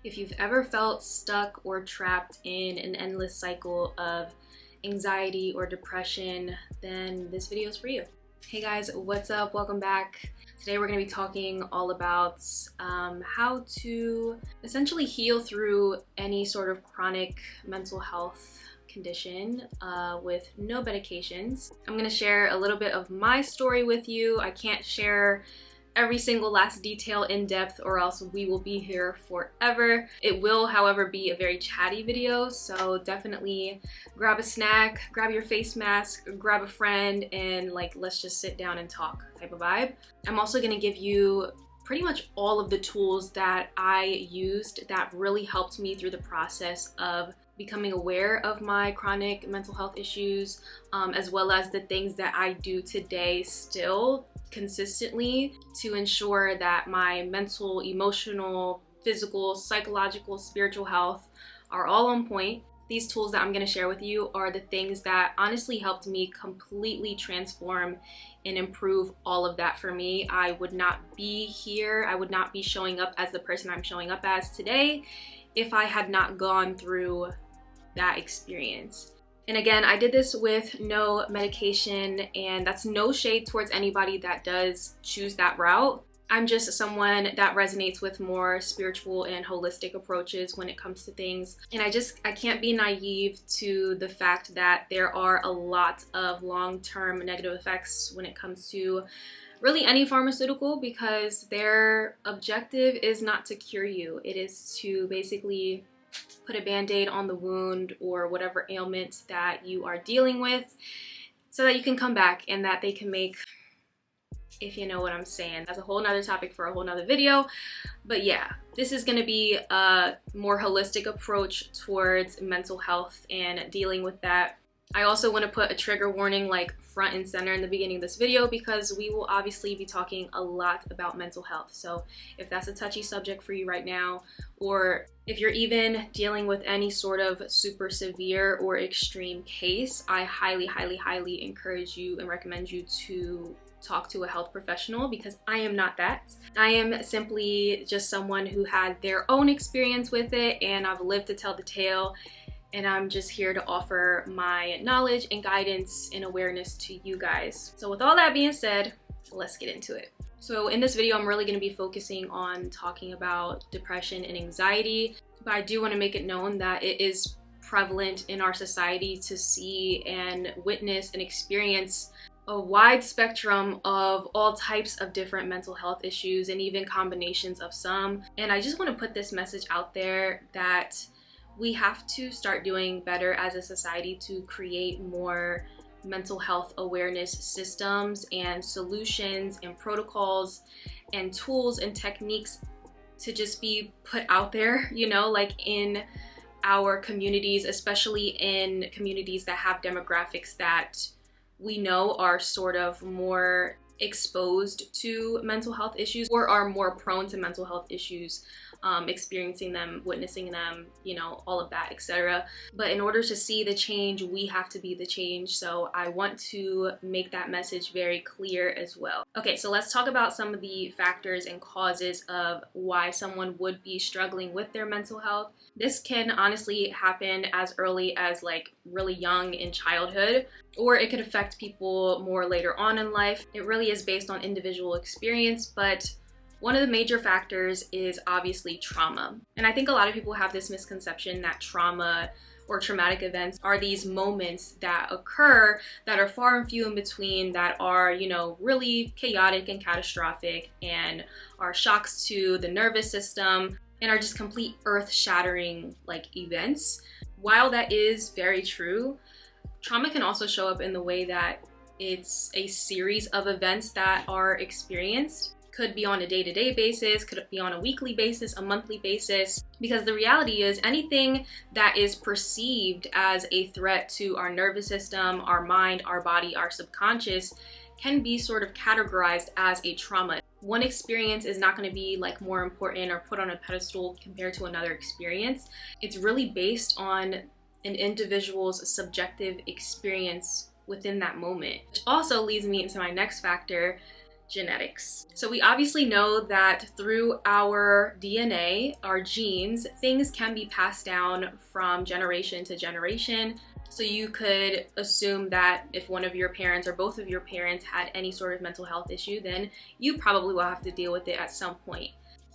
If you've ever felt stuck or trapped in an endless cycle of anxiety or depression, then this video is for you. Hey guys, what's up? Welcome back. Today we're going to be talking all about how to essentially heal through any sort of chronic mental health condition with no medications. I'm going to share a little bit of my story with you. I can't share every single last detail in depth or else we will be here forever. It will, however, be a very chatty video, so definitely grab a snack, grab your face mask, grab a friend, and let's just sit down and talk type of vibe. I'm also gonna give you pretty much all of the tools that I used that really helped me through the process of becoming aware of my chronic mental health issues, as well as the things that I do today still consistently to ensure that my mental, emotional, physical, psychological, spiritual health are all on point. These tools that I'm going to share with you are the things that honestly helped me completely transform and improve all of that for me. I would not be here, I would not be showing up as the person I'm showing up as today if I had not gone through that experience. And again, I did this with no medication, and that's no shade towards anybody that does choose that route. I'm just someone that resonates with more spiritual and holistic approaches when it comes to things. And I can't be naive to the fact that there are a lot of long-term negative effects when it comes to really any pharmaceutical, because their objective is not to cure you. It is to basically put a band-aid on the wound or whatever ailment that you are dealing with so that you can come back and that they can make, if you know what I'm saying. That's a whole nother topic for a whole nother video. But yeah, this is going to be a more holistic approach towards mental health and dealing with that. I also want to put a trigger warning front and center in the beginning of this video, because we will obviously be talking a lot about mental health. So if that's a touchy subject for you right now, or if you're even dealing with any sort of super severe or extreme case, I highly, highly, highly encourage you and recommend you to talk to a health professional, because I am not that. I am simply just someone who had their own experience with it, and I've lived to tell the tale. And I'm just here to offer my knowledge and guidance and awareness to you guys. So with all that being said, let's get into it. So in this video, I'm really going to be focusing on talking about depression and anxiety, but I do want to make it known that it is prevalent in our society to see and witness and experience a wide spectrum of all types of different mental health issues and even combinations of some. And I just want to put this message out there that we have to start doing better as a society to create more mental health awareness systems and solutions and protocols and tools and techniques to just be put out there, in our communities, especially in communities that have demographics that we know are sort of more exposed to mental health issues or are more prone to mental health issues, experiencing them, witnessing them, all of that, etc. But in order to see the change, we have to be the change. So I want to make that message very clear as well. Okay, so let's talk about some of the factors and causes of why someone would be struggling with their mental health. This can honestly happen as early as really young in childhood, or it could affect people more later on in life. It really is based on individual experience, but one of the major factors is obviously trauma. And I think a lot of people have this misconception that trauma or traumatic events are these moments that occur that are far and few in between, that are, really chaotic and catastrophic and are shocks to the nervous system and are just complete earth-shattering events. While that is very true, trauma can also show up in the way that it's a series of events that are experienced. Could be on a day-to-day basis, could be on a weekly basis, a monthly basis, because the reality is anything that is perceived as a threat to our nervous system, our mind, our body, our subconscious can be sort of categorized as a trauma. One experience is not going to be more important or put on a pedestal compared to another experience. It's really based on an individual's subjective experience within that moment. Which also leads me into my next factor, epigenetics. So we obviously know that through our DNA, our genes, things can be passed down from generation to generation. So you could assume that if one of your parents or both of your parents had any sort of mental health issue, then you probably will have to deal with it at some point.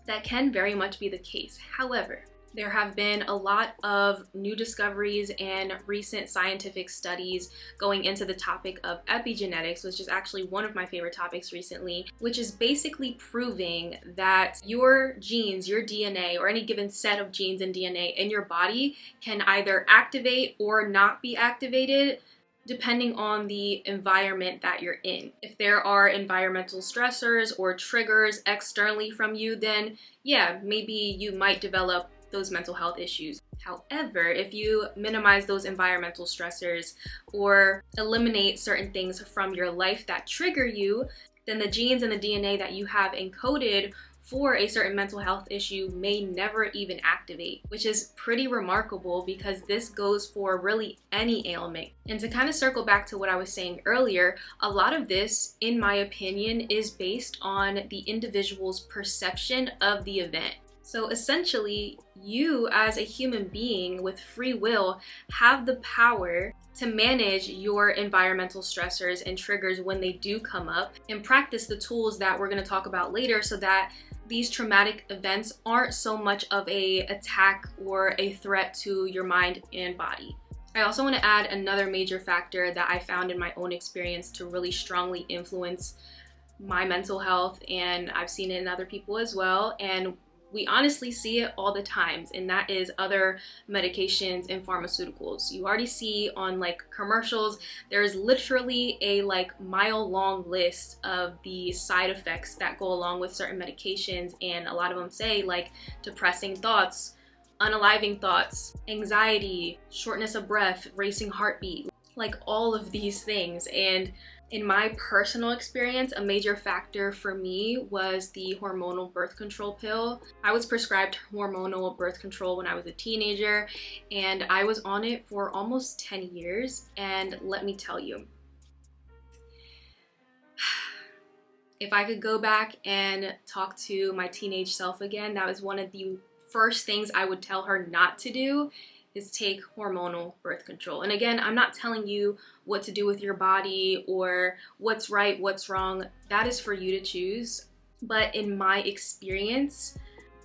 That can very much be the case. However, there have been a lot of new discoveries and recent scientific studies going into the topic of epigenetics, which is actually one of my favorite topics recently, which is basically proving that your genes, your DNA, or any given set of genes and DNA in your body can either activate or not be activated depending on the environment that you're in. If there are environmental stressors or triggers externally from you, then yeah, maybe you might develop those mental health issues. However, if you minimize those environmental stressors or eliminate certain things from your life that trigger you, then the genes and the DNA that you have encoded for a certain mental health issue may never even activate, which is pretty remarkable because this goes for really any ailment. And to kind of circle back to what I was saying earlier, a lot of this, in my opinion, is based on the individual's perception of the event. So essentially, you as a human being with free will have the power to manage your environmental stressors and triggers when they do come up and practice the tools that we're going to talk about later so that these traumatic events aren't so much of an attack or a threat to your mind and body. I also want to add another major factor that I found in my own experience to really strongly influence my mental health, and I've seen it in other people as well, and we honestly see it all the time, and that is other medications and pharmaceuticals. You already see on like commercials, there's literally a like mile-long list of the side effects that go along with certain medications, and a lot of them say like depressing thoughts, unaliving thoughts, anxiety, shortness of breath, racing heartbeat, like all of these things. And in my personal experience, a major factor for me was the hormonal birth control pill. I was prescribed hormonal birth control when I was a teenager, and I was on it for almost 10 years. And let me tell you, if I could go back and talk to my teenage self again, that was one of the first things I would tell her not to do, is take hormonal birth control. And again, I'm not telling you what to do with your body or what's right, what's wrong. That is for you to choose. But in my experience,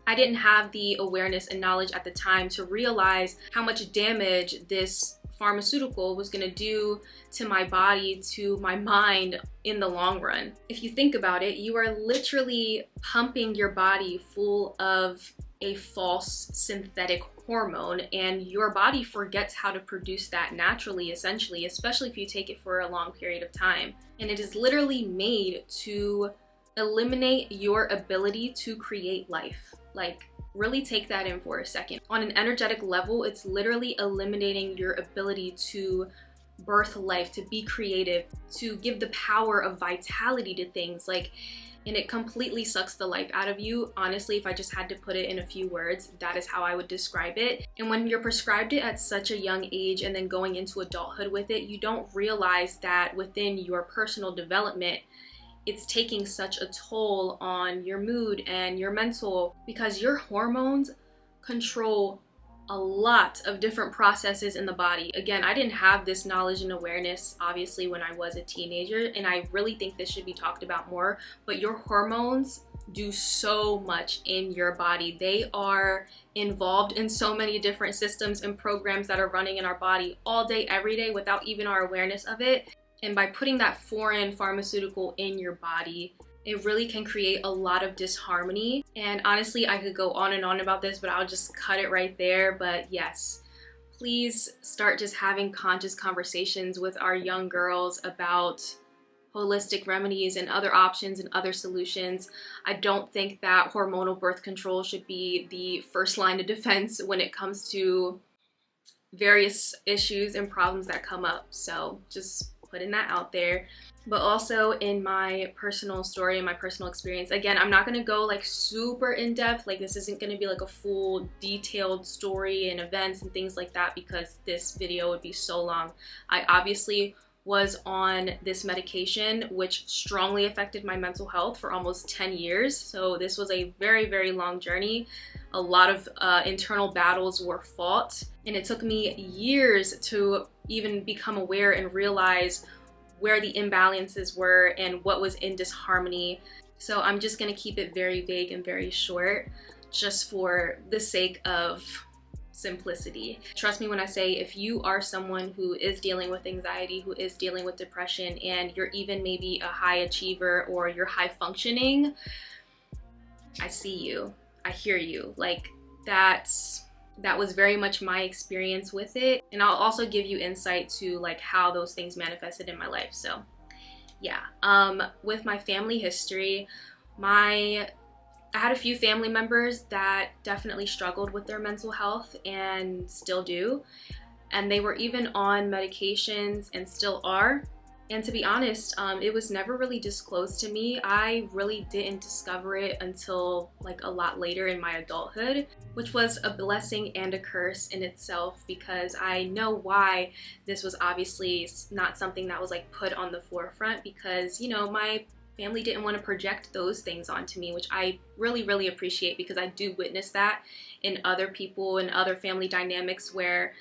I didn't have the awareness and knowledge at the time to realize how much damage this pharmaceutical was gonna do to my body, to my mind in the long run. If you think about it, you are literally pumping your body full of a false synthetic hormone, and your body forgets how to produce that naturally, essentially, especially if you take it for a long period of time. And it is literally made to eliminate your ability to create life. Like, really take that in for a second. On an energetic level, it's literally eliminating your ability to birth life, to be creative, to give the power of vitality to things. Like, and it completely sucks the life out of you. Honestly, if I just had to put it in a few words, that is how I would describe it. And when you're prescribed it at such a young age and then going into adulthood with it, you don't realize that within your personal development, it's taking such a toll on your mood and your mental, because your hormones control a lot of different processes in the body. Again, I didn't have this knowledge and awareness, obviously, when I was a teenager, and I really think this should be talked about more, but your hormones do so much in your body. They are involved in so many different systems and programs that are running in our body all day, every day, without even our awareness of it. And by putting that foreign pharmaceutical in your body, it really can create a lot of disharmony. And honestly, I could go on and on about this, but I'll just cut it right there. But yes, please start just having conscious conversations with our young girls about holistic remedies and other options and other solutions. I don't think that hormonal birth control should be the first line of defense when it comes to various issues and problems that come up. So just putting that out there. But also in my personal story and my personal experience, again, I'm not going to go like super in depth, like this isn't going to be like a full detailed story and events and things like that, because this video would be so long. I obviously was on this medication, which strongly affected my mental health for almost 10 years. So this was a very, very long journey. A lot of internal battles were fought, and it took me years to even become aware and realize where the imbalances were and what was in disharmony. So I'm just gonna keep it very vague and very short, just for the sake of simplicity. Trust me when I say, if you are someone who is dealing with anxiety, who is dealing with depression, and you're even maybe a high achiever or you're high functioning, I see you, I hear you. Like that was very much my experience with it. And I'll also give you insight to like how those things manifested in my life. So yeah, with my family history, I had a few family members that definitely struggled with their mental health and still do. And they were even on medications and still are. And to be honest, it was never really disclosed to me. I really didn't discover it until like a lot later in my adulthood, which was a blessing and a curse in itself, because I know why this was obviously not something that was like put on the forefront, because, you know, my family didn't want to project those things onto me, which I really, really appreciate, because I do witness that in other people and other family dynamics where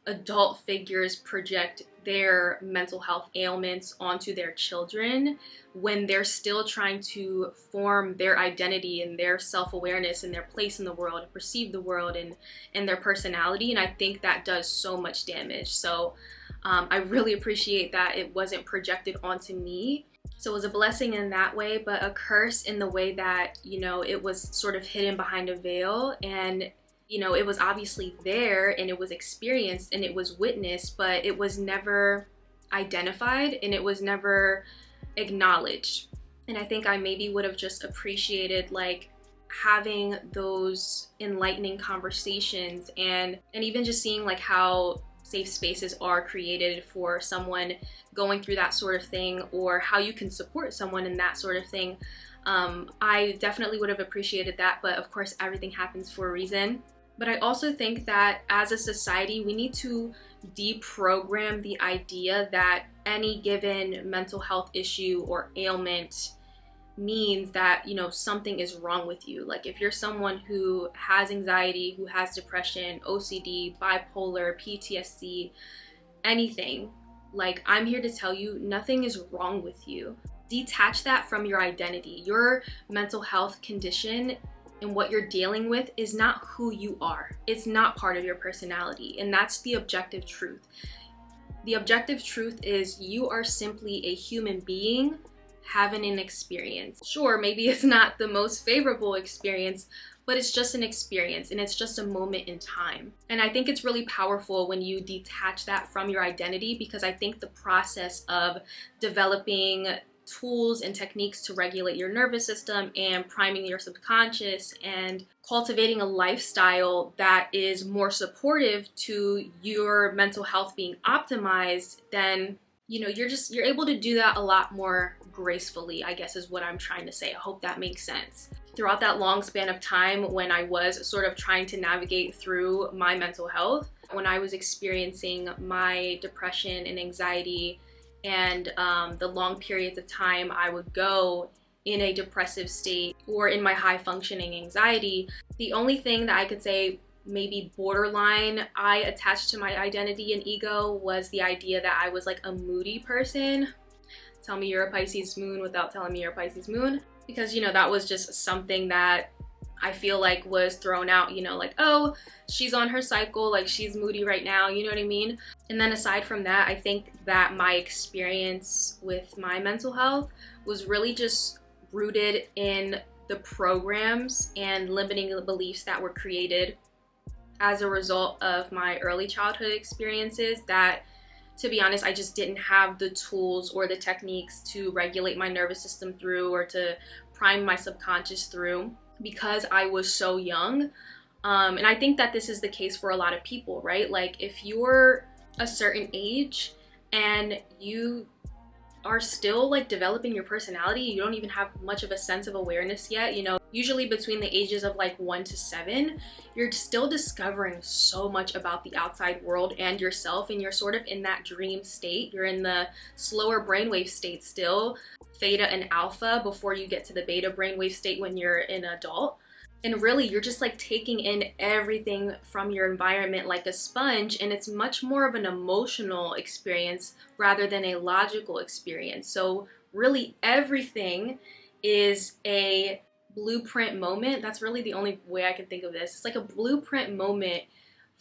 adult figures project their mental health ailments onto their children when they're still trying to form their identity and their self-awareness and their place in the world and perceive the world and their personality. And I think that does so much damage. So I really appreciate that it wasn't projected onto me. So it was a blessing in that way, but a curse in the way that, you know, it was sort of hidden behind a veil, and, you know, it was obviously there and it was experienced and it was witnessed, but it was never identified and it was never acknowledged. And I think I maybe would have just appreciated like having those enlightening conversations and even just seeing like how safe spaces are created for someone going through that sort of thing, or how you can support someone in that sort of thing. I definitely would have appreciated that, but of course everything happens for a reason. But I also think that as a society, we need to deprogram the idea that any given mental health issue or ailment means that, you know, something is wrong with you. Like if you're someone who has anxiety, who has depression, OCD, bipolar, PTSD, anything, like I'm here to tell you, nothing is wrong with you. Detach that from your identity. Your mental health condition and what you're dealing with is not who you are. It's not part of your personality, and that's the objective truth. The objective truth is you are simply a human being having an experience. Sure, maybe it's not the most favorable experience, but it's just an experience and it's just a moment in time. And I think it's really powerful when you detach that from your identity, because I think the process of developing tools and techniques to regulate your nervous system and priming your subconscious and cultivating a lifestyle that is more supportive to your mental health being optimized, then, you know, you're able to do that a lot more gracefully, I guess is what I'm trying to say. I hope that makes sense. Throughout that long span of time when I was sort of trying to navigate through my mental health, when I was experiencing my depression and anxiety, and the long periods of time I would go in a depressive state or in my high functioning anxiety, the only thing that I could say maybe borderline I attached to my identity and ego was the idea that I was like a moody person. Tell me you're a Pisces moon without telling me you're a Pisces moon, because, you know, that was just something that I feel like was thrown out, you know, like, oh, she's on her cycle, like she's moody right now, you know what I mean? And then aside from that, I think that my experience with my mental health was really just rooted in the programs and limiting beliefs that were created as a result of my early childhood experiences that, to be honest, I just didn't have the tools or the techniques to regulate my nervous system through, or to prime my subconscious through, because I was so young. And I think that this is the case for a lot of people, right? Like if you're a certain age and you are still like developing your personality, you don't even have much of a sense of awareness yet, you know, usually between the ages of like 1 to 7, you're still discovering so much about the outside world and yourself, and you're sort of in that dream state. You're in the slower brainwave state still, theta and alpha, before you get to the beta brainwave state when you're an adult. And really, you're just like taking in everything from your environment like a sponge, and it's much more of an emotional experience rather than a logical experience. So really, everything is a blueprint moment. That's really the only way I can think of this. It's like a blueprint moment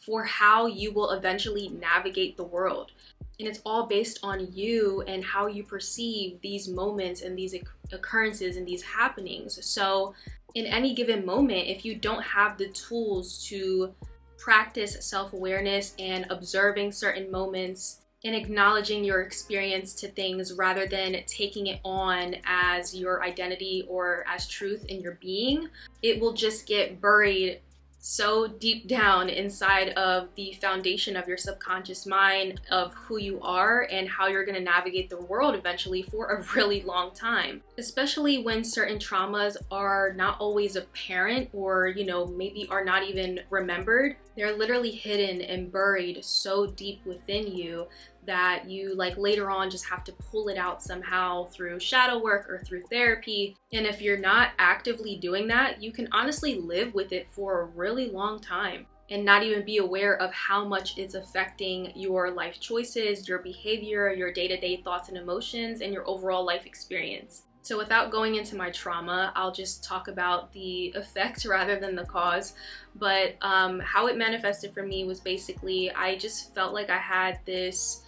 for how you will eventually navigate the world. And it's all based on you and how you perceive these moments and these occurrences and these happenings. So in any given moment, if you don't have the tools to practice self-awareness and observing certain moments and acknowledging your experience to things rather than taking it on as your identity or as truth in your being, it will just get buried so deep down inside of the foundation of your subconscious mind of who you are and how you're going to navigate the world eventually for a really long time. Especially when certain traumas are not always apparent, or maybe are not even remembered. They're literally hidden and buried so deep within you that you like later on just have to pull it out somehow through shadow work or through therapy. And if you're not actively doing that, you can honestly live with it for a really long time and not even be aware of how much it's affecting your life choices, your behavior, your day-to-day thoughts and emotions, and your overall life experience. So without going into my trauma, I'll just talk about the effect rather than the cause. But how it manifested for me was basically, I just felt like I had this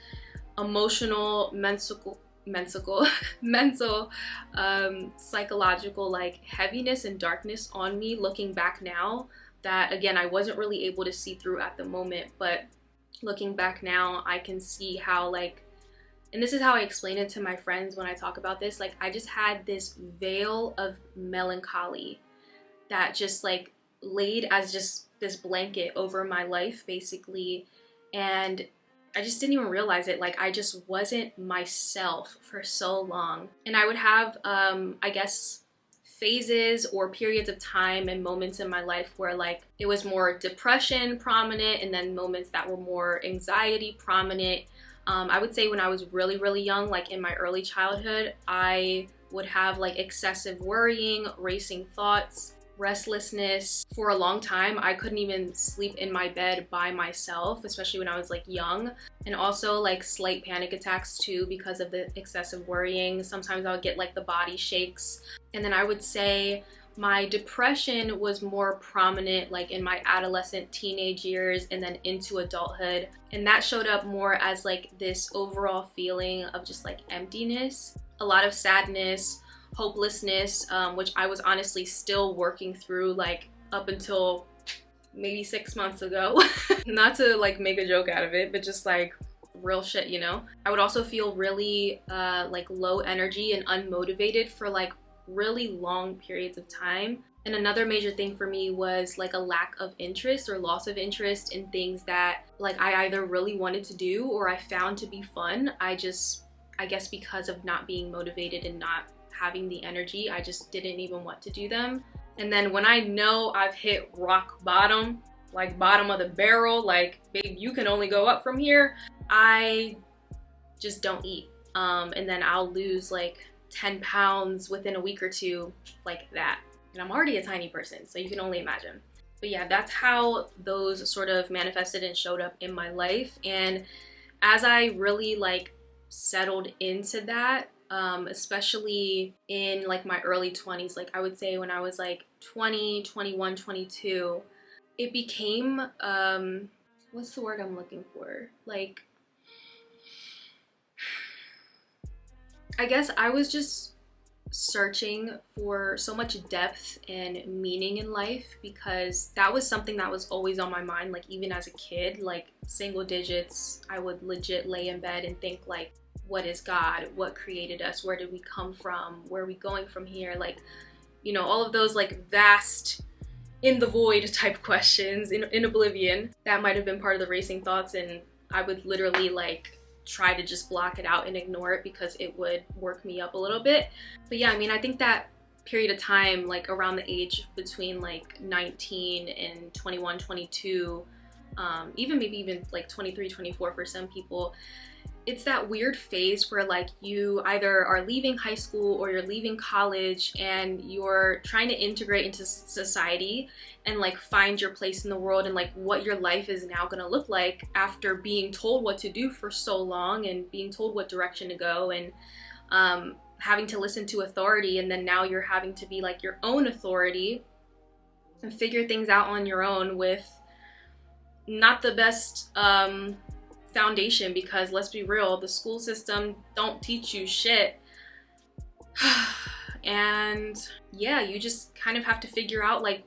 emotional, mental, psychological like heaviness and darkness on me looking back now that, again, I wasn't really able to see through at the moment. But looking back now, I can see how and this is how I explain it to my friends when I talk about this, like I just had this veil of melancholy that just like laid as just this blanket over my life basically, and I just didn't even realize it. Like I just wasn't myself for so long. And I would have, I guess, phases or periods of time and moments in my life where like it was more depression prominent, and then moments that were more anxiety prominent. I would say when I was really, really young, like in my early childhood, I would have like excessive worrying, racing thoughts, restlessness. For a long time, I couldn't even sleep in my bed by myself, especially when I was like young. And also like slight panic attacks too because of the excessive worrying. Sometimes I would get like the body shakes. And then I would say my depression was more prominent like in my adolescent teenage years and then into adulthood. And that showed up more as like this overall feeling of just like emptiness, a lot of sadness, hopelessness, which I was honestly still working through like up until maybe 6 months ago. Not to like make a joke out of it, but just like real shit, I would also feel really like low energy and unmotivated for like really long periods of time. And another major thing for me was like a lack of interest or loss of interest in things that like I either really wanted to do or I found to be fun. I guess because of not being motivated and not having the energy, I just didn't even want to do them. And then when I know I've hit rock bottom, like bottom of the barrel, like babe, you can only go up from here, I just don't eat. And then I'll lose like 10 pounds within a week or two, like that. And I'm already a tiny person, so you can only imagine. But yeah, that's how those sort of manifested and showed up in my life. And as I really like settled into that, especially in like my early 20s, like I would say when I was like 20, 21, 22, it became, what's the word I'm looking for? Like, I guess I was just searching for so much depth and meaning in life, because that was something that was always on my mind. Like even as a kid, like single digits, I would legit lay in bed and think like, what is God? What created us? Where did we come from? Where are we going from here? Like, all of those like vast in the void type questions in oblivion that might have been part of the racing thoughts. And I would literally like try to just block it out and ignore it because it would work me up a little bit. But yeah, I mean, I think that period of time, like around the age between like 19 and 21, 22, even maybe even like 23, 24 for some people. It's that weird phase where like you either are leaving high school or you're leaving college and you're trying to integrate into society and like find your place in the world and like what your life is now going to look like after being told what to do for so long and being told what direction to go, and having to listen to authority, and then now you're having to be like your own authority and figure things out on your own with not the best foundation, because let's be real, the school system don't teach you shit. And yeah, you just kind of have to figure out like,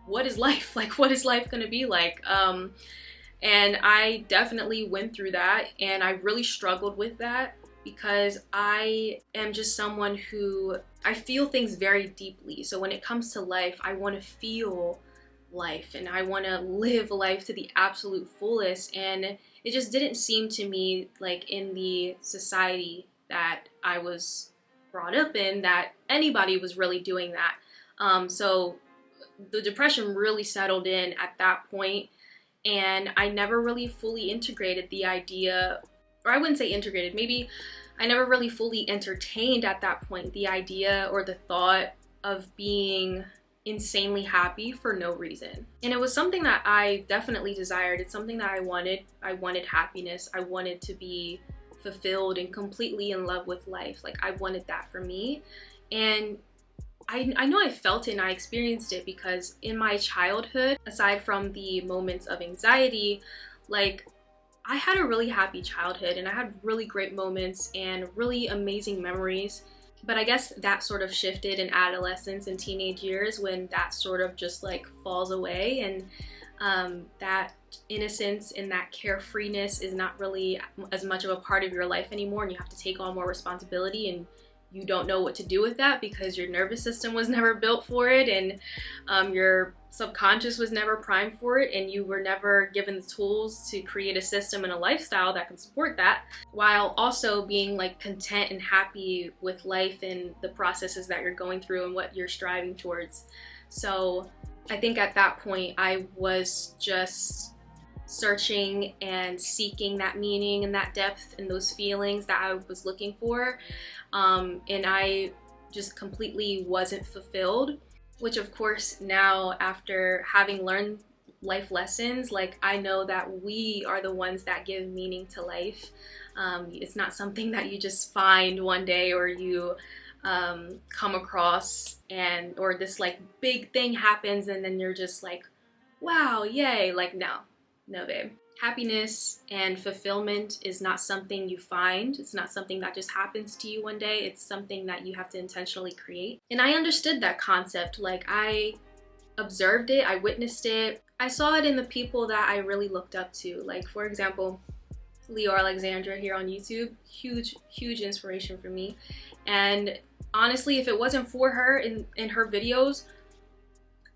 what is life? Like, what is life gonna be like? And I definitely went through that, and I really struggled with that because I am just someone who, I feel things very deeply. So when it comes to life, I want to feel life and I want to live life to the absolute fullest, and it just didn't seem to me like in the society that I was brought up in that anybody was really doing that. So the depression really settled in at that point, and I never really fully integrated the idea, or I wouldn't say integrated, maybe I never really fully entertained at that point the idea or the thought of being insanely happy for no reason. And it was something that I definitely desired. It's something that I wanted. I wanted happiness. I wanted to be fulfilled and completely in love with life. Like, I wanted that for me. And I know I felt it and I experienced it because in my childhood, aside from the moments of anxiety, like, I had a really happy childhood and I had really great moments and really amazing memories. But I guess that sort of shifted in adolescence and teenage years when that sort of just like falls away, and that innocence and that carefreeness is not really as much of a part of your life anymore, and you have to take on more responsibility, and you don't know what to do with that because your nervous system was never built for it, and your subconscious was never primed for it, and you were never given the tools to create a system and a lifestyle that can support that, while also being like content and happy with life and the processes that you're going through and what you're striving towards. So I think at that point I was just searching and seeking that meaning and that depth and those feelings that I was looking for, and I just completely wasn't fulfilled. Which of course now, after having learned life lessons, like, I know that we are the ones that give meaning to life. It's not something that you just find one day or you come across, and or this like big thing happens and then you're just like, wow, yay. Like, no, babe. Happiness and fulfillment is not something you find. It's not something that just happens to you one day. It's something that you have to intentionally create. And I understood that concept. Like, I observed it, I witnessed it. I saw it in the people that I really looked up to. Like, for example, Leo Alexandra here on YouTube, huge inspiration for me. And honestly, if it wasn't for her in her videos,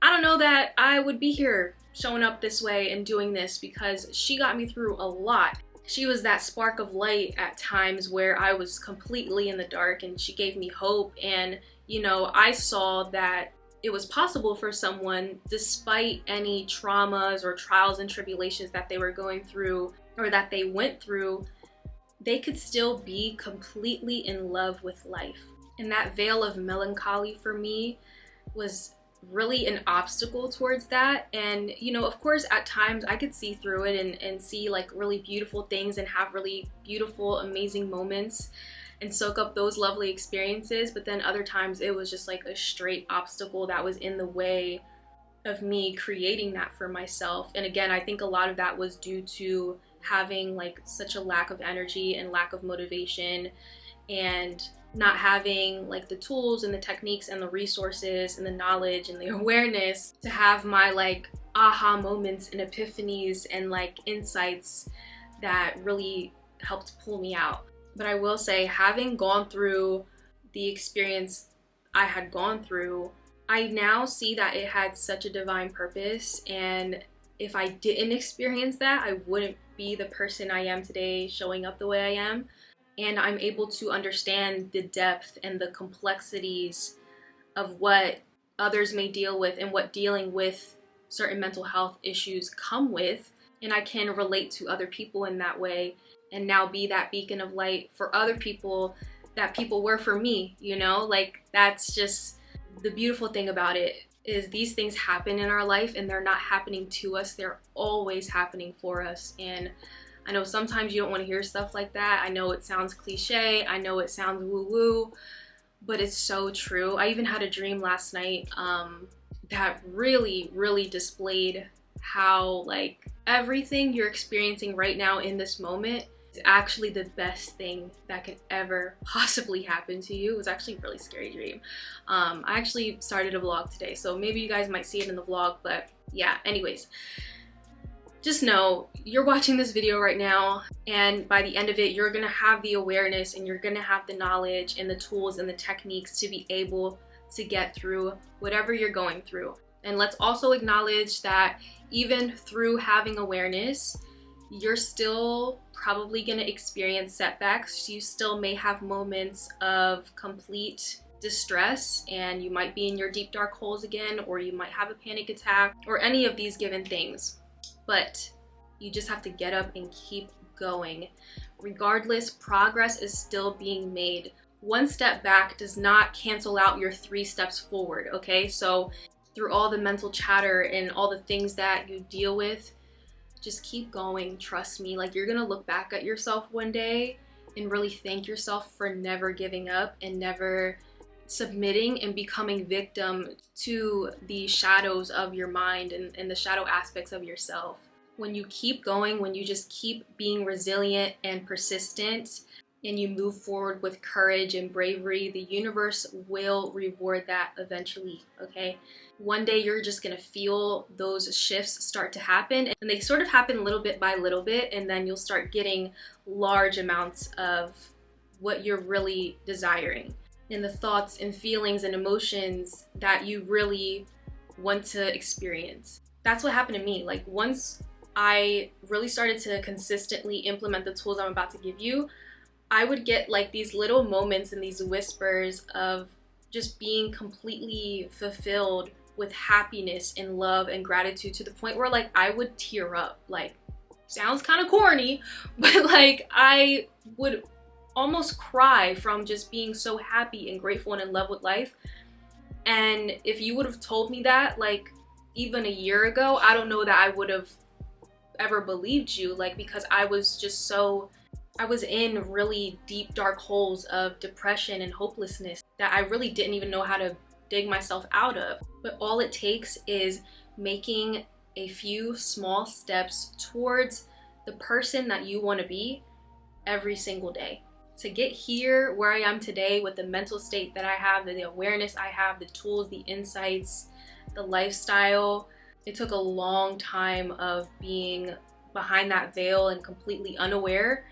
I don't know that I would be here showing up this way and doing this, because she got me through a lot. She was that spark of light at times where I was completely in the dark, and she gave me hope. And, you know, I saw that it was possible for someone, despite any traumas or trials and tribulations that they were going through or that they went through, they could still be completely in love with life. And that veil of melancholy for me was really an obstacle towards that. And, you know, of course, at times I could see through it and see like really beautiful things and have really beautiful, amazing moments and soak up those lovely experiences. But then other times it was just like a straight obstacle that was in the way of me creating that for myself. And again, I think a lot of that was due to having like such a lack of energy and lack of motivation, and not having like the tools and the techniques and the resources and the knowledge and the awareness to have my like aha moments and epiphanies and like insights that really helped pull me out. But I will say, having gone through the experience I had gone through, I now see that it had such a divine purpose, and if I didn't experience that, I wouldn't be the person I am today, showing up the way I am. And I'm able to understand the depth and the complexities of what others may deal with and what dealing with certain mental health issues come with, and I can relate to other people in that way and now be that beacon of light for other people that people were for me, you know? Like, that's just the beautiful thing about it, is these things happen in our life and they're not happening to us, they're always happening for us. And I know sometimes you don't want to hear stuff like that. I know it sounds cliche, I know it sounds woo-woo, but it's so true. I even had a dream last night that really displayed how, like, everything you're experiencing right now in this moment is actually the best thing that could ever possibly happen to you. It was actually a really scary dream. I actually started a vlog today, so maybe you guys might see it in the vlog, but yeah, anyways. Just know you're watching this video right now, and by the end of it, you're gonna have the awareness and you're gonna have the knowledge and the tools and the techniques to be able to get through whatever you're going through. And let's also acknowledge that even through having awareness, you're still probably gonna experience setbacks. You still may have moments of complete distress, and you might be in your deep dark holes again, or you might have a panic attack, or any of these given things. But you just have to get up and keep going. Regardless, progress is still being made. One step back does not cancel out your 3 steps forward, okay? So through all the mental chatter and all the things that you deal with, just keep going, trust me. Like, you're gonna look back at yourself one day and really thank yourself for never giving up and never submitting and becoming victim to the shadows of your mind and the shadow aspects of yourself. When you keep going, when you just keep being resilient and persistent, and you move forward with courage and bravery, the universe will reward that eventually, okay? One day you're just gonna feel those shifts start to happen, and they sort of happen little bit by little bit, and then you'll start getting large amounts of what you're really desiring, and the thoughts and feelings and emotions that you really want to experience. That's what happened to me. Like, once I really started to consistently implement the tools I'm about to give you, I would get like these little moments and these whispers of just being completely fulfilled with happiness and love and gratitude, to the point where, like, I would tear up. Like, sounds kind of corny, but like, I would almost cry from just being so happy and grateful and in love with life. And if you would have told me that, like, even a year ago, I don't know that I would have ever believed you, like, because I was just so, I was in really deep dark holes of depression and hopelessness that I really didn't even know how to dig myself out of. But all it takes is making a few small steps towards the person that you want to be every single day. To get here where I am today, with the mental state that I have, the awareness I have, the tools, the insights, the lifestyle, it took a long time of being behind that veil and completely unaware.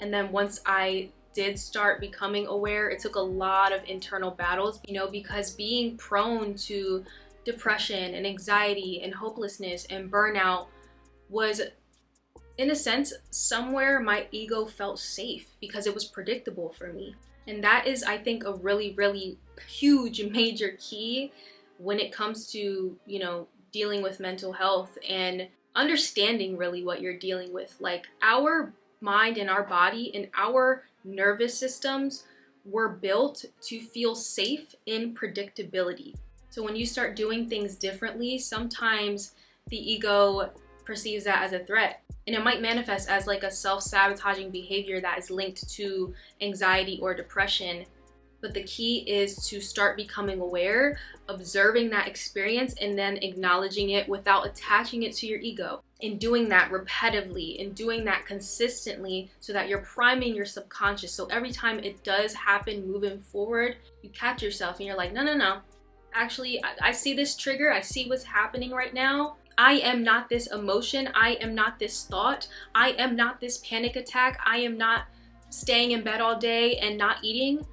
And then once I did start becoming aware, it took a lot of internal battles, you know, because being prone to depression and anxiety and hopelessness and burnout was, in a sense, somewhere my ego felt safe because it was predictable for me. And that is, I think, a really huge major key when it comes to, you know, dealing with mental health and understanding really what you're dealing with. Like, our mind and our body and our nervous systems were built to feel safe in predictability. So when you start doing things differently, sometimes the ego perceives that as a threat, and it might manifest as like a self-sabotaging behavior that is linked to anxiety or depression. But the key is to start becoming aware, observing that experience, and then acknowledging it without attaching it to your ego. And doing that repetitively and doing that consistently, so that you're priming your subconscious. So every time it does happen moving forward, you catch yourself and you're like, no. Actually, I see this trigger. I see what's happening right now. I am not this emotion. I am not this thought. I am not this panic attack. I am not staying in bed all day and not eating.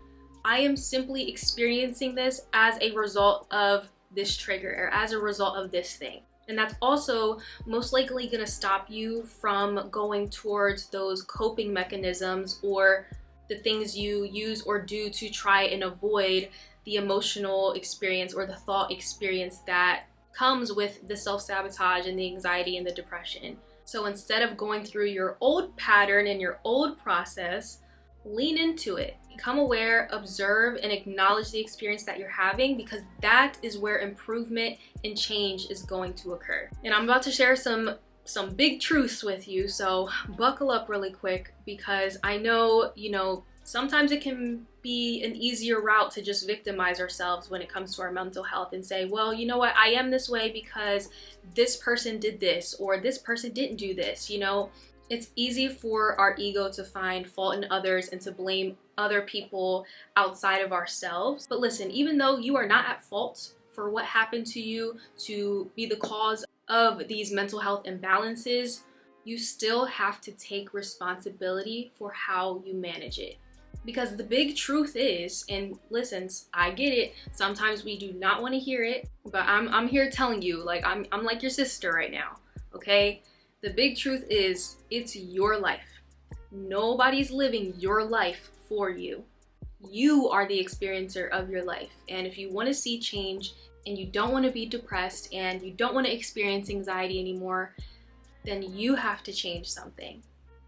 I am simply experiencing this as a result of this trigger, or as a result of this thing. And that's also most likely going to stop you from going towards those coping mechanisms or the things you use or do to try and avoid the emotional experience or the thought experience that comes with the self-sabotage and the anxiety and the depression. So instead of going through your old pattern and your old process, lean into it. Become aware, observe, and acknowledge the experience that you're having, because that is where improvement and change is going to occur. And I'm about to share some big truths with you, so buckle up really quick, because I know, sometimes it can be an easier route to just victimize ourselves when it comes to our mental health and say, well, you know what, I am this way because this person did this or this person didn't do this. It's easy for our ego to find fault in others and to blame other people outside of ourselves. But listen, even though you are not at fault for what happened to you to be the cause of these mental health imbalances, you still have to take responsibility for how you manage it. Because the big truth is, and listen, I get it, sometimes we do not want to hear it, but I'm here telling you, like I'm like your sister right now, okay? The big truth is, it's your life. Nobody's living your life for you. You are the experiencer of your life. And if you want to see change and you don't want to be depressed and you don't want to experience anxiety anymore, then you have to change something.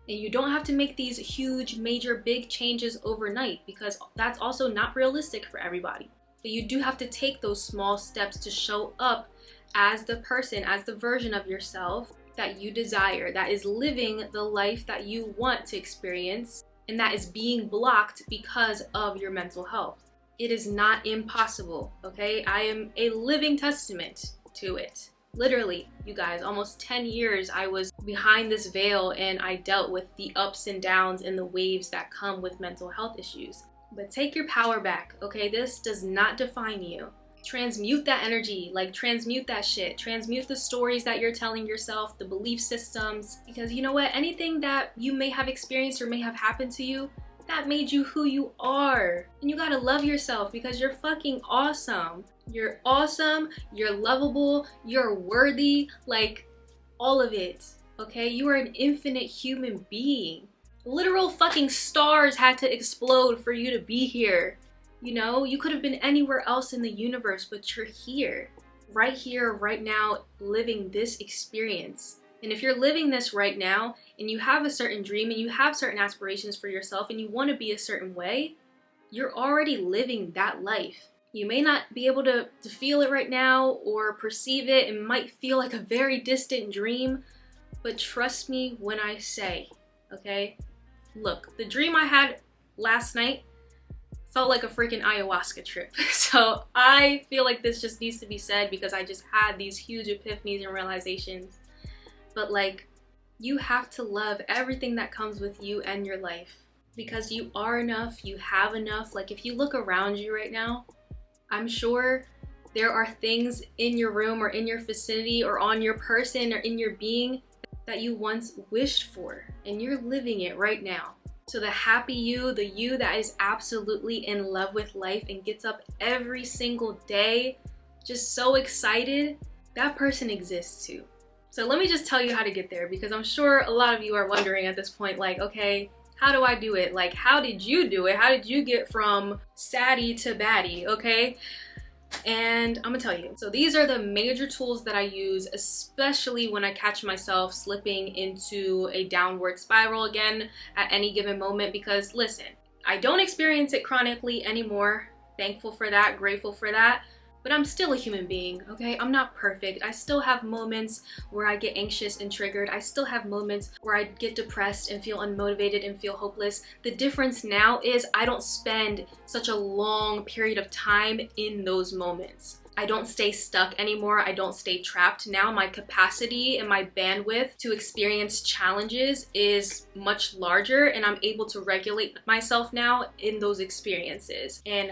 And you don't have to make these huge, major, big changes overnight, because that's also not realistic for everybody. But you do have to take those small steps to show up as the person, as the version of yourself that you desire, that is living the life that you want to experience, and that is being blocked because of your mental health. It is not impossible, okay? I am a living testament to it. Literally, you guys, almost 10 years I was behind this veil and I dealt with the ups and downs and the waves that come with mental health issues. But take your power back, okay? This does not define you. Transmute that energy, like transmute that shit. Transmute the stories that you're telling yourself, the belief systems, because you know what? Anything that you may have experienced or may have happened to you, that made you who you are. And you gotta love yourself because you're fucking awesome. You're awesome, you're lovable, you're worthy, like all of it, okay? You are an infinite human being. Literal fucking stars had to explode for you to be here. You could have been anywhere else in the universe, but you're here, right now, living this experience. And if you're living this right now and you have a certain dream and you have certain aspirations for yourself and you want to be a certain way, you're already living that life. You may not be able to feel it right now or perceive it. It might feel like a very distant dream, but trust me when I say, okay? Look, the dream I had last night felt like a freaking ayahuasca trip. So I feel like this just needs to be said because I just had these huge epiphanies and realizations. But like, you have to love everything that comes with you and your life, because you are enough, you have enough. Like if you look around you right now, I'm sure there are things in your room or in your vicinity or on your person or in your being that you once wished for, and you're living it right now. So the happy you, the you that is absolutely in love with life and gets up every single day just so excited, that person exists too. So let me just tell you how to get there, because I'm sure a lot of you are wondering at this point, like, okay, how do I do it? Like, how did you do it? How did you get from saddie to baddie, okay? And I'm gonna tell you. So these are the major tools that I use, especially when I catch myself slipping into a downward spiral again at any given moment. Because listen, I don't experience it chronically anymore. Thankful for that, grateful for that. But I'm still a human being, okay? I'm not perfect. I still have moments where I get anxious and triggered. I still have moments where I get depressed and feel unmotivated and feel hopeless. The difference now is I don't spend such a long period of time in those moments. I don't stay stuck anymore. I don't stay trapped. Now my capacity and my bandwidth to experience challenges is much larger, and I'm able to regulate myself now in those experiences. And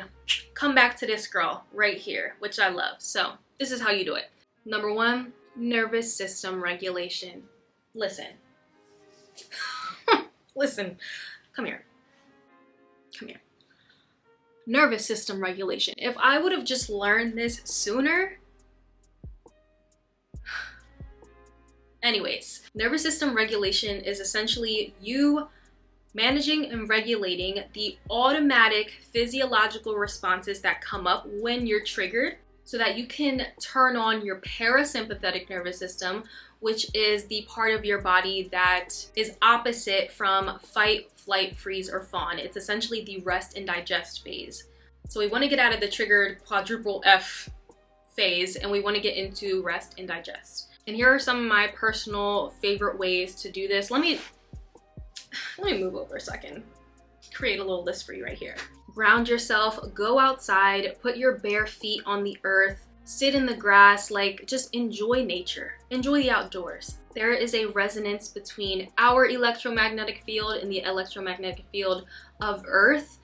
come back to this girl right here, which I love. So this is how you do it. Number one, nervous system regulation. Listen. Listen. Come here. Come here. Nervous system regulation. If I would have just learned this sooner. Anyways, nervous system regulation is essentially you managing and regulating the automatic physiological responses that come up when you're triggered so that you can turn on your parasympathetic nervous system, which is the part of your body that is opposite from fight, flight, freeze, or fawn. It's essentially the rest and digest phase. So we want to get out of the triggered quadruple F phase and we want to get into rest and digest. And here are some of my personal favorite ways to do this. Let me move over so I can create a little list for you right here. Ground yourself, go outside, put your bare feet on the earth, sit in the grass, like just enjoy nature, enjoy the outdoors. There is a resonance between our electromagnetic field and the electromagnetic field of Earth.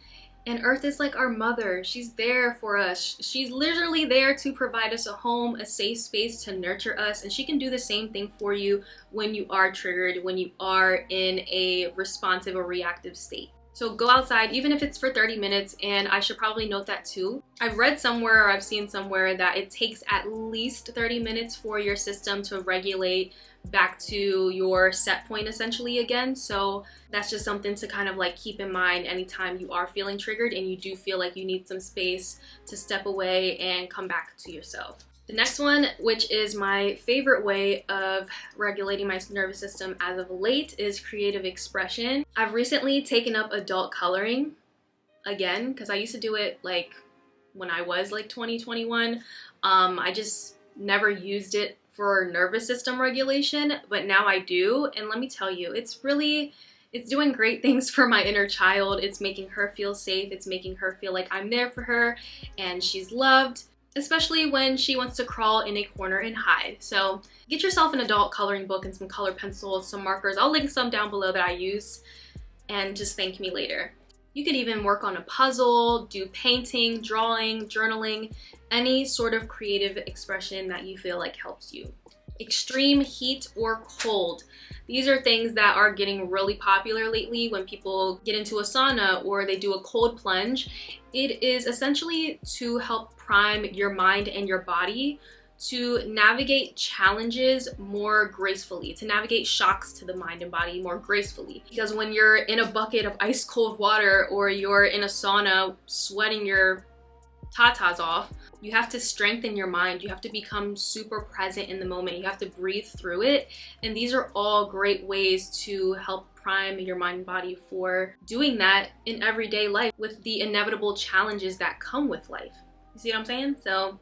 And Earth is like our mother. She's there for us. She's literally there to provide us a home, a safe space to nurture us. And she can do the same thing for you when you are triggered, when you are in a responsive or reactive state. So go outside, even if it's for 30 minutes, and I should probably note that too. I've read somewhere or I've seen somewhere that it takes at least 30 minutes for your system to regulate back to your set point essentially again. So that's just something to kind of like keep in mind anytime you are feeling triggered and you do feel like you need some space to step away and come back to yourself. The next one, which is my favorite way of regulating my nervous system as of late, is creative expression. I've recently taken up adult coloring again because I used to do it like when I was like 20, 21. I just never used it for nervous system regulation, but now I do. And let me tell you, it's doing great things for my inner child. It's making her feel safe. It's making her feel like I'm there for her and she's loved, especially when she wants to crawl in a corner and hide. So get yourself an adult coloring book and some color pencils, some markers. I'll link some down below that I use, and just thank me later. You could even work on a puzzle, do painting, drawing, journaling, any sort of creative expression that you feel like helps you. Extreme heat or cold. These are things that are getting really popular lately when people get into a sauna or they do a cold plunge. It is essentially to help prime your mind and your body to navigate challenges more gracefully, to navigate shocks to the mind and body more gracefully. Because when you're in a bucket of ice cold water or you're in a sauna sweating your tatas off, you have to strengthen your mind. You have to become super present in the moment. You have to breathe through it. And these are all great ways to help prime your mind and body for doing that in everyday life with the inevitable challenges that come with life. You see what I'm saying? So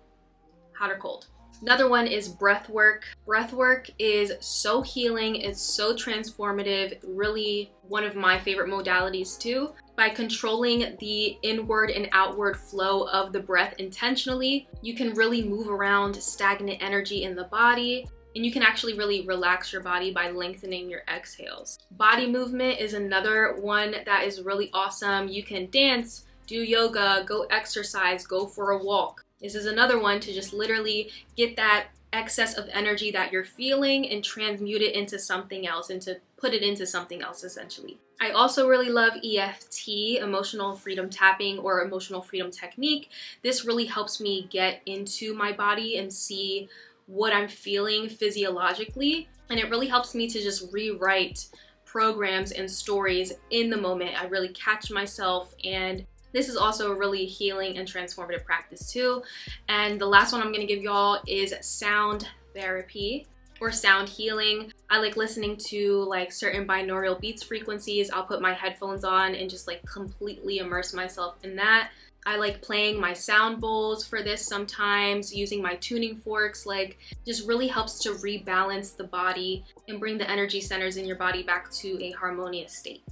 hot or cold. Another one is breath work. Breath work is so healing, it's so transformative, really one of my favorite modalities too. By controlling the inward and outward flow of the breath intentionally, you can really move around stagnant energy in the body, and you can actually really relax your body by lengthening your exhales. Body movement is another one that is really awesome. You can dance, do yoga, go exercise, go for a walk. This is another one to just literally get that excess of energy that you're feeling and transmute it into something else, and to put it into something else essentially. I also really love EFT, emotional freedom tapping, or emotional freedom technique. This really helps me get into my body and see what I'm feeling physiologically, and it really helps me to just rewrite programs and stories in the moment. I really catch myself, and this is also a really healing and transformative practice too. And the last one I'm gonna give y'all is sound therapy or sound healing. I like listening to like certain binaural beats frequencies. I'll put my headphones on and just like completely immerse myself in that. I like playing my sound bowls for this sometimes, using my tuning forks, like just really helps to rebalance the body and bring the energy centers in your body back to a harmonious state.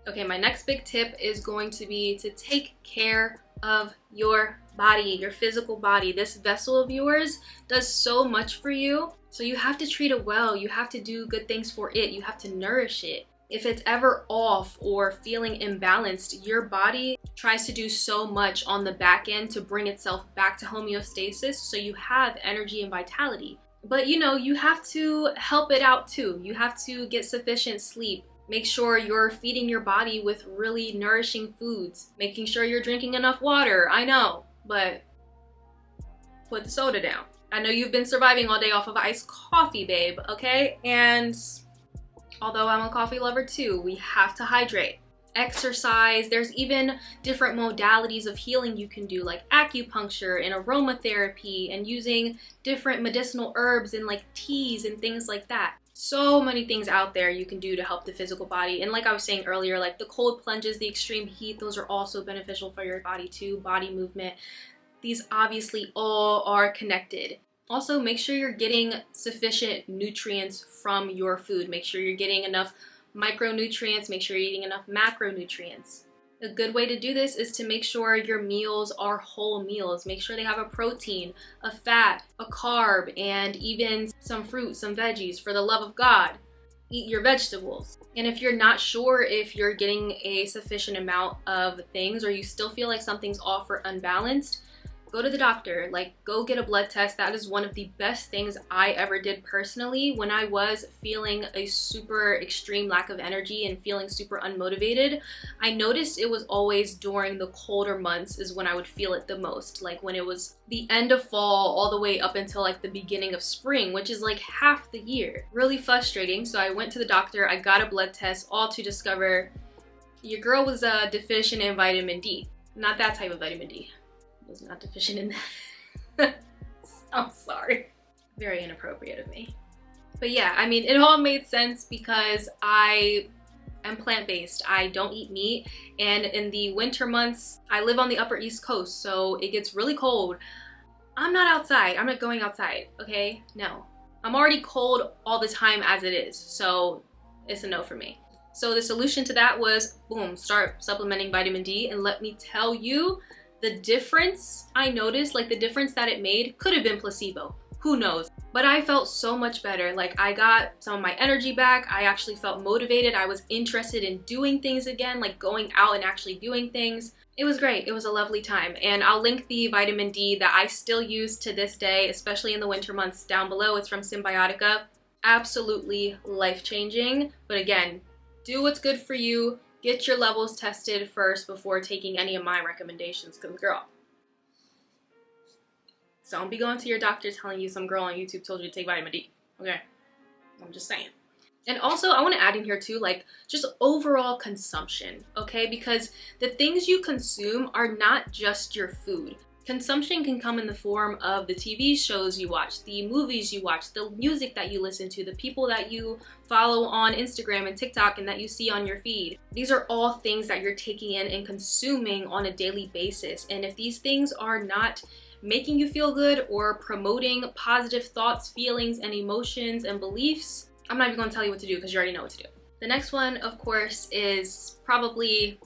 Okay, my next big tip is going to be to take care of your body, your physical body. This vessel of yours does so much for you, so you have to treat it well. You have to do good things for it. You have to nourish it. If it's ever off or feeling imbalanced, your body tries to do so much on the back end to bring itself back to homeostasis so you have energy and vitality. But you know, you have to help it out too. You have to get sufficient sleep. Make sure you're feeding your body with really nourishing foods. Making sure you're drinking enough water. I know, but put the soda down. I know you've been surviving all day off of iced coffee, babe, okay? And although I'm a coffee lover too, we have to hydrate. exercise. There's even different modalities of healing you can do, like acupuncture and aromatherapy, and using different medicinal herbs and like teas and things like that. So many things out there you can do to help the physical body. And like I was saying earlier, like the cold plunges, the extreme heat, those are also beneficial for your body too. Body movement, these obviously all are connected. Also, make sure you're getting sufficient nutrients from your food. Make sure you're getting enough micronutrients, make sure you're eating enough macronutrients. A good way to do this is to make sure your meals are whole meals. Make sure they have a protein, a fat, a carb, and even some fruit, some veggies. For the love of God, eat your vegetables. And if you're not sure if you're getting a sufficient amount of things, or you still feel like something's off or unbalanced, go to the doctor. Like, go get a blood test. That is one of the best things I ever did personally when I was feeling a super extreme lack of energy and feeling super unmotivated. I noticed it was always during the colder months is when I would feel it the most, like when it was the end of fall all the way up until like the beginning of spring, which is like half the year. Really frustrating. So I went to the doctor, I got a blood test, all to discover your girl was deficient in vitamin D. Not that type of vitamin D. Was not deficient in that. I'm sorry. Very inappropriate of me. But yeah, I mean, it all made sense because I am plant-based. I don't eat meat, and in the winter months, I live on the Upper East Coast, so it gets really cold. I'm not outside. I'm not going outside, okay? No. I'm already cold all the time as it is, so it's a no for me. So the solution to that was, boom, start supplementing vitamin D, and let me tell you, the difference I noticed, like the difference that it made, could have been placebo. Who knows? But I felt so much better. Like, I got some of my energy back. I actually felt motivated. I was interested in doing things again, like going out and actually doing things. It was great. It was a lovely time. And I'll link the vitamin D that I still use to this day, especially in the winter months, down below. It's from Symbiotica. Absolutely life-changing. But again, do what's good for you. Get your levels tested first before taking any of my recommendations, because girl, don't be going to your doctor telling you some girl on YouTube told you to take vitamin D, okay? I'm just saying. And also, I want to add in here too, like, just overall consumption, okay? Because the things you consume are not just your food. Consumption can come in the form of the TV shows you watch, the movies you watch, the music that you listen to, the people that you follow on Instagram and TikTok and that you see on your feed. These are all things that you're taking in and consuming on a daily basis. And if these things are not making you feel good or promoting positive thoughts, feelings, and emotions and beliefs, I'm not even going to tell you what to do because you already know what to do. The next one, of course, is probably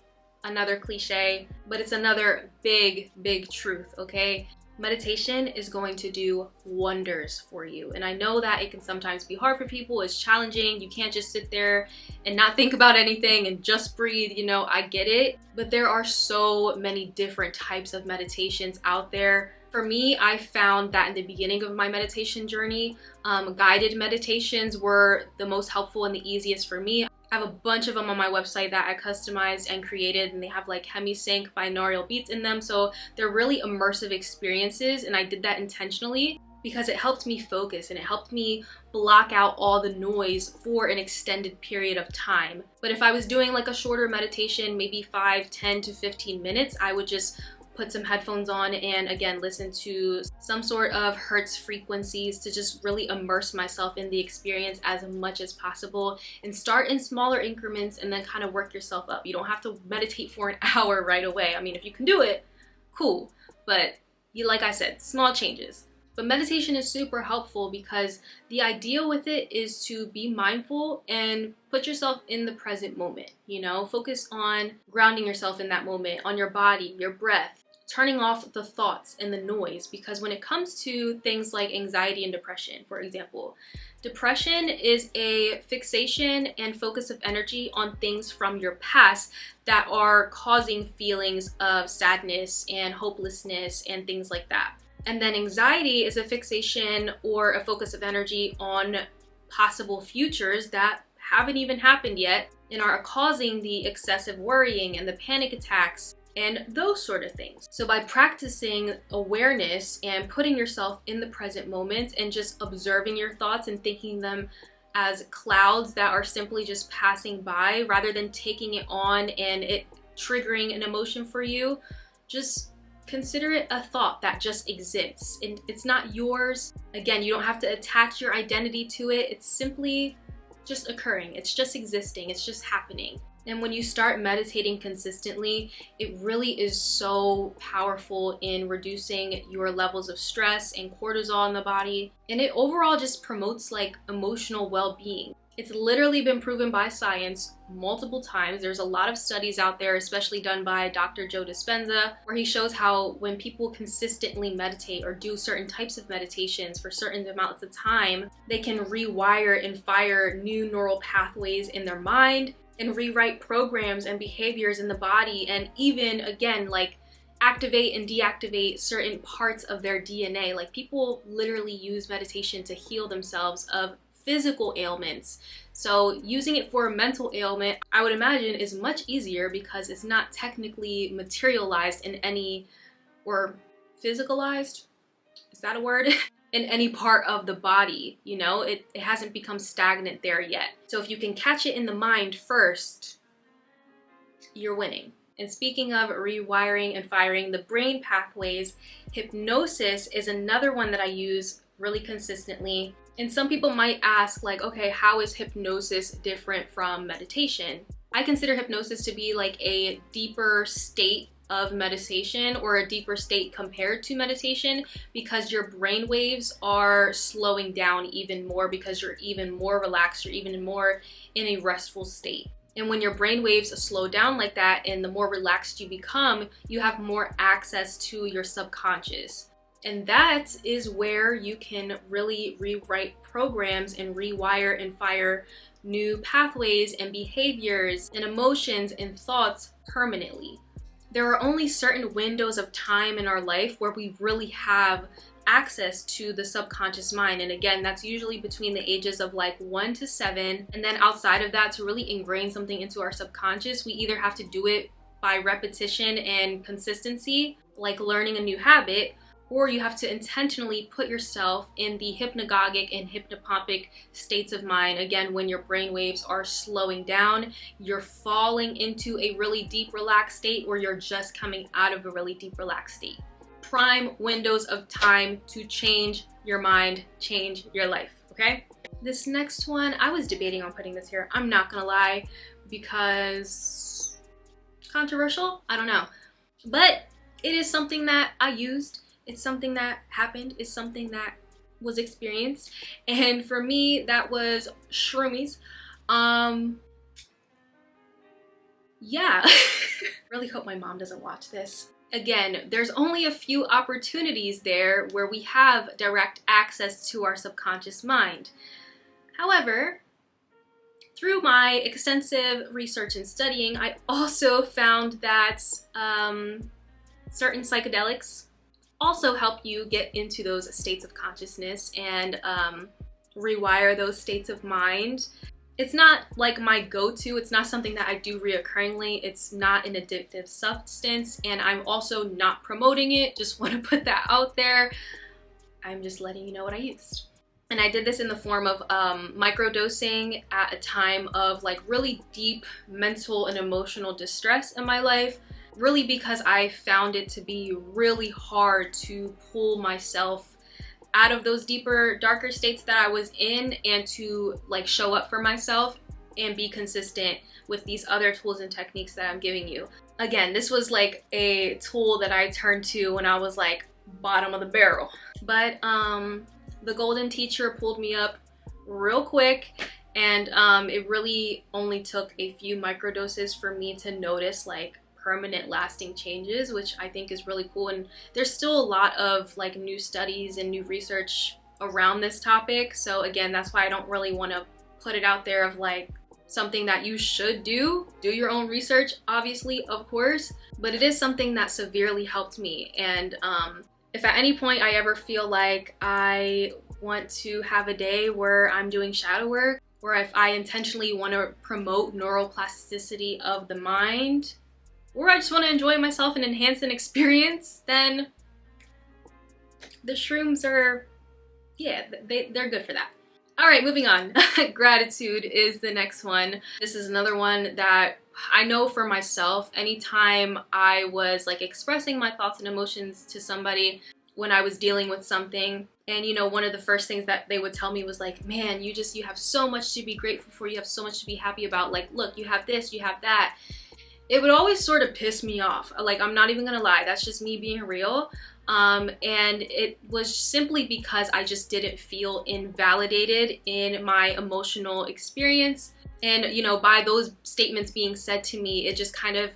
another cliche, but it's another big truth, okay? Meditation is going to do wonders for you. And I know that it can sometimes be hard for people, it's challenging. You can't just sit there and not think about anything and just breathe, you know, I get it. But there are so many different types of meditations out there. For me, I found that in the beginning of my meditation journey, guided meditations were the most helpful and the easiest for me. I have a bunch of them on my website that I customized and created, and they have like hemi-sync binaural beats in them, so they're really immersive experiences, and I did that intentionally because it helped me focus and it helped me block out all the noise for an extended period of time. But if I was doing like a shorter meditation, maybe 5, 10 to 15 minutes, I would just put some headphones on and again listen to some sort of hertz frequencies to just really immerse myself in the experience as much as possible, and start in smaller increments and then kind of work yourself up. You don't have to meditate for an hour right away. I mean, if you can do it, cool, but like I said, small changes. But meditation is super helpful because the idea with it is to be mindful and put yourself in the present moment, you know, focus on grounding yourself in that moment, on your body, your breath, turning off the thoughts and the noise. Because when it comes to things like anxiety and depression, for example, depression is a fixation and focus of energy on things from your past that are causing feelings of sadness and hopelessness and things like that. And then anxiety is a fixation or a focus of energy on possible futures that haven't even happened yet and are causing the excessive worrying and the panic attacks and those sort of things. So by practicing awareness and putting yourself in the present moment and just observing your thoughts and thinking them as clouds that are simply just passing by, rather than taking it on and it triggering an emotion for you. Just consider it a thought that just exists, and it's not yours. Again, you don't have to attach your identity to it. It's simply just occurring. It's just existing. It's just happening. And when you start meditating consistently, it really is so powerful in reducing your levels of stress and cortisol in the body. And it overall just promotes like emotional well-being. It's literally been proven by science multiple times. There's a lot of studies out there, especially done by Dr. Joe Dispenza, where he shows how when people consistently meditate or do certain types of meditations for certain amounts of time, they can rewire and fire new neural pathways in their mind and rewrite programs and behaviors in the body, and even, again, like activate and deactivate certain parts of their DNA. Like, people literally use meditation to heal themselves of physical ailments. So using it for a mental ailment, I would imagine, is much easier because it's not technically materialized in any, or physicalized, is that a word? In any part of the body, you know, it hasn't become stagnant there yet. So if you can catch it in the mind first, you're winning. And speaking of rewiring and firing the brain pathways, hypnosis is another one that I use really consistently. And some people might ask, like, okay, how is hypnosis different from meditation? I consider hypnosis to be like a deeper state of meditation, or a deeper state compared to meditation, because your brain waves are slowing down even more, because you're even more relaxed, you're even more in a restful state. And when your brain waves slow down like that, and the more relaxed you become, you have more access to your subconscious. And that is where you can really rewrite programs and rewire and fire new pathways and behaviors and emotions and thoughts permanently. There are only certain windows of time in our life where we really have access to the subconscious mind. And again, that's usually between the ages of like 1 to 7. And then outside of that, to really ingrain something into our subconscious, we either have to do it by repetition and consistency, like learning a new habit, or you have to intentionally put yourself in the hypnagogic and hypnopompic states of mind. Again, when your brain waves are slowing down, you're falling into a really deep relaxed state, or you're just coming out of a really deep relaxed state. Prime windows of time to change your mind, change your life, okay? This next one, I was debating on putting this here. I'm not gonna lie, because controversial? I don't know. But it is something that I used. It's something that happened. It's something that was experienced. And for me, that was shroomies. Yeah. Really hope my mom doesn't watch this. Again, there's only a few opportunities there where we have direct access to our subconscious mind. However, through my extensive research and studying, I also found that certain psychedelics also help you get into those states of consciousness and rewire those states of mind. It's not like my go-to. It's not something that I do reoccurringly. It's not an addictive substance, and I'm also not promoting it. Just want to put that out there. I'm just letting you know what I used. And I did this in the form of microdosing at a time of like really deep mental and emotional distress in my life. Really because I found it to be really hard to pull myself out of those deeper, darker states that I was in, and to like show up for myself and be consistent with these other tools and techniques that I'm giving you. Again, this was like a tool that I turned to when I was like bottom of the barrel. But the golden teacher pulled me up real quick, and it really only took a few microdoses for me to notice like permanent lasting changes, which I think is really cool. And there's still a lot of like new studies and new research around this topic. So again, that's why I don't really want to put it out there of like something that you should do your own research, obviously, of course, but it is something that severely helped me. And if at any point I ever feel like I want to have a day where I'm doing shadow work, or if I intentionally want to promote neuroplasticity of the mind, or I just want to enjoy myself and enhance an experience, then the shrooms are, yeah, they're good for that. All right, moving on. Gratitude is the next one. This is another one that I know for myself. Anytime I was like expressing my thoughts and emotions to somebody when I was dealing with something, and you know, one of the first things that they would tell me was like, man, you have so much to be grateful for, you have so much to be happy about, like, look, you have this, you have that. It would always sort of piss me off. Like, I'm not even gonna lie, that's just me being real. And it was simply because I just didn't feel invalidated in my emotional experience. And you know, by those statements being said to me, it just kind of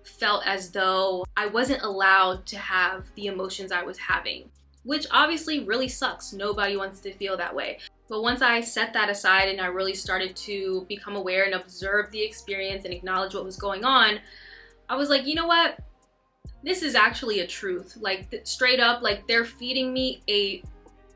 felt as though I wasn't allowed to have the emotions I was having, which obviously really sucks. Nobody wants to feel that way. But once I set that aside and I really started to become aware and observe the experience and acknowledge what was going on, I was like, you know what? This is actually a truth. Like, straight up, like, they're feeding me a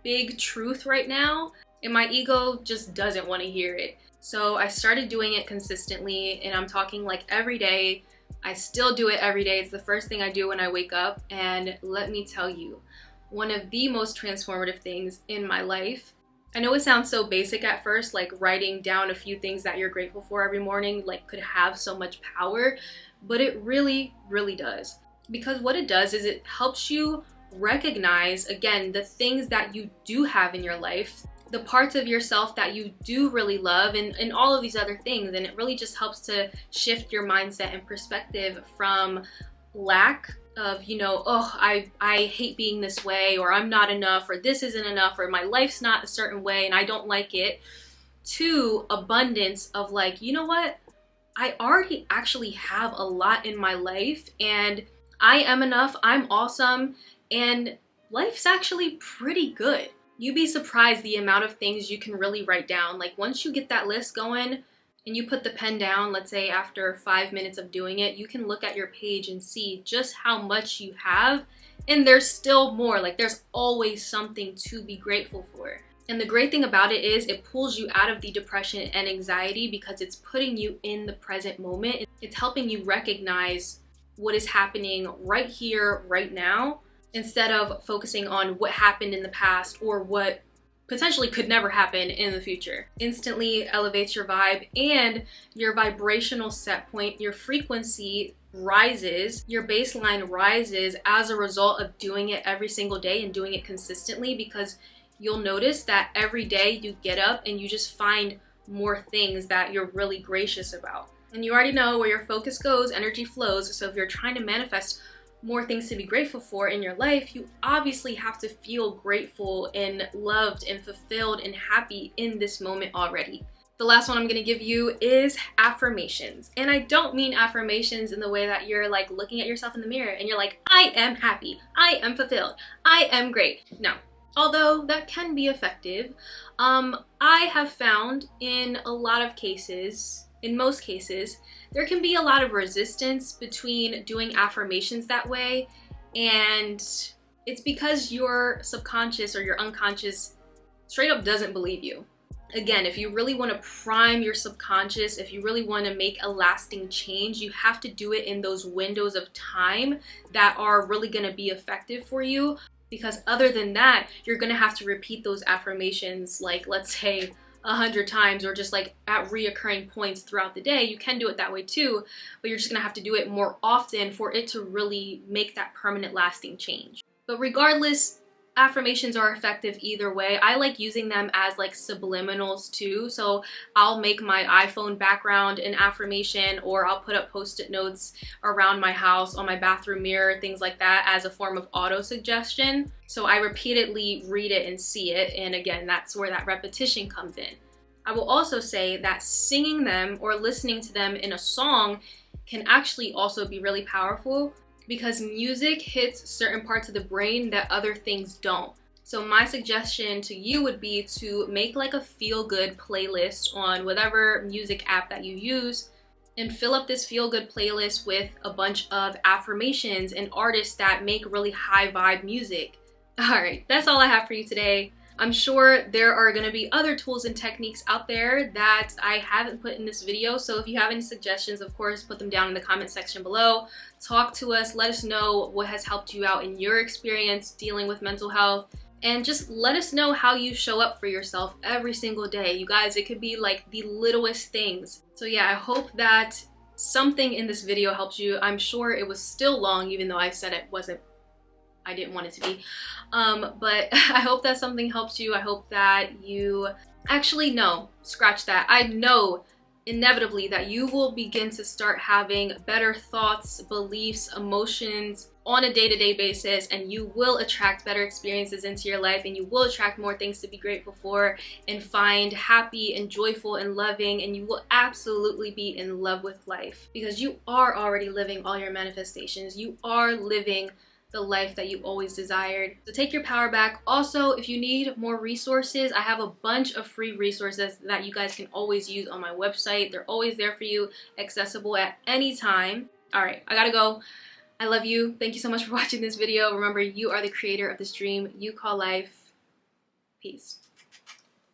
big truth right now, and my ego just doesn't want to hear it. So I started doing it consistently, and I'm talking like every day. I still do it every day. It's the first thing I do when I wake up, and let me tell you, one of the most transformative things in my life. I know it sounds so basic at first, like writing down a few things that you're grateful for every morning, like, could have so much power, but it really, really does. Because what it does is it helps you recognize, again, the things that you do have in your life, the parts of yourself that you do really love, and all of these other things. And it really just helps to shift your mindset and perspective from lack of, you know, oh, I hate being this way, or I'm not enough, or this isn't enough, or my life's not a certain way and I don't like it, to abundance of like, you know what? I already actually have a lot in my life, and I am enough, I'm awesome, and life's actually pretty good. You'd be surprised the amount of things you can really write down. Like, once you get that list going and you put the pen down, let's say after 5 minutes of doing it, you can look at your page and see just how much you have, and there's still more. Like, there's always something to be grateful for. And the great thing about it is it pulls you out of the depression and anxiety because it's putting you in the present moment. It's helping you recognize what is happening right here, right now, instead of focusing on what happened in the past or what potentially could never happen in the future. Instantly elevates your vibe and your vibrational set point, your frequency rises, your baseline rises as a result of doing it every single day and doing it consistently, because you'll notice that every day you get up and you just find more things that you're really gracious about. And you already know where your focus goes, energy flows. So if you're trying to manifest more things to be grateful for in your life, you obviously have to feel grateful and loved and fulfilled and happy in this moment already. The last one I'm going to give you is affirmations. And I don't mean affirmations in the way that you're like looking at yourself in the mirror and you're like, I am happy, I am fulfilled, I am great. No. Although that can be effective, I have found in a lot of cases, in most cases, there can be a lot of resistance between doing affirmations that way, and it's because your subconscious or your unconscious straight up doesn't believe you. Again, if you really want to prime your subconscious, if you really want to make a lasting change, you have to do it in those windows of time that are really going to be effective for you. Because other than that, you're going to have to repeat those affirmations, like, let's say 100 times, or just like at reoccurring points throughout the day. You can do it that way too, but you're just going to have to do it more often for it to really make that permanent lasting change. But regardless, affirmations are effective either way. I like using them as like subliminals too. So I'll make my iPhone background an affirmation, or I'll put up post-it notes around my house, on my bathroom mirror, things like that, as a form of auto suggestion. So I repeatedly read it and see it. And again, that's where that repetition comes in. I will also say that singing them or listening to them in a song can actually also be really powerful, because music hits certain parts of the brain that other things don't. So my suggestion to you would be to make like a feel-good playlist on whatever music app that you use, and fill up this feel-good playlist with a bunch of affirmations and artists that make really high vibe music. All right, that's all I have for you today. I'm sure there are going to be other tools and techniques out there that I haven't put in this video. So if you have any suggestions, of course, put them down in the comment section below. Talk to us. Let us know what has helped you out in your experience dealing with mental health. And just let us know how you show up for yourself every single day. You guys, it could be like the littlest things. So yeah, I hope that something in this video helps you. I'm sure it was still long, even though I said I didn't want it to be. But I hope that something helps you. I hope that you actually no, scratch that. I know inevitably that you will begin to start having better thoughts, beliefs, emotions on a day-to-day basis, and you will attract better experiences into your life, and you will attract more things to be grateful for and find happy and joyful and loving, and you will absolutely be in love with life because you are already living all your manifestations. You are living the life that you always desired. So take your power back. Also, if you need more resources, I have a bunch of free resources that you guys can always use on my website. They're always there for you, accessible at any time. All right, I gotta go. I love you. Thank you so much for watching this video. Remember, you are the creator of this dream you call life. Peace.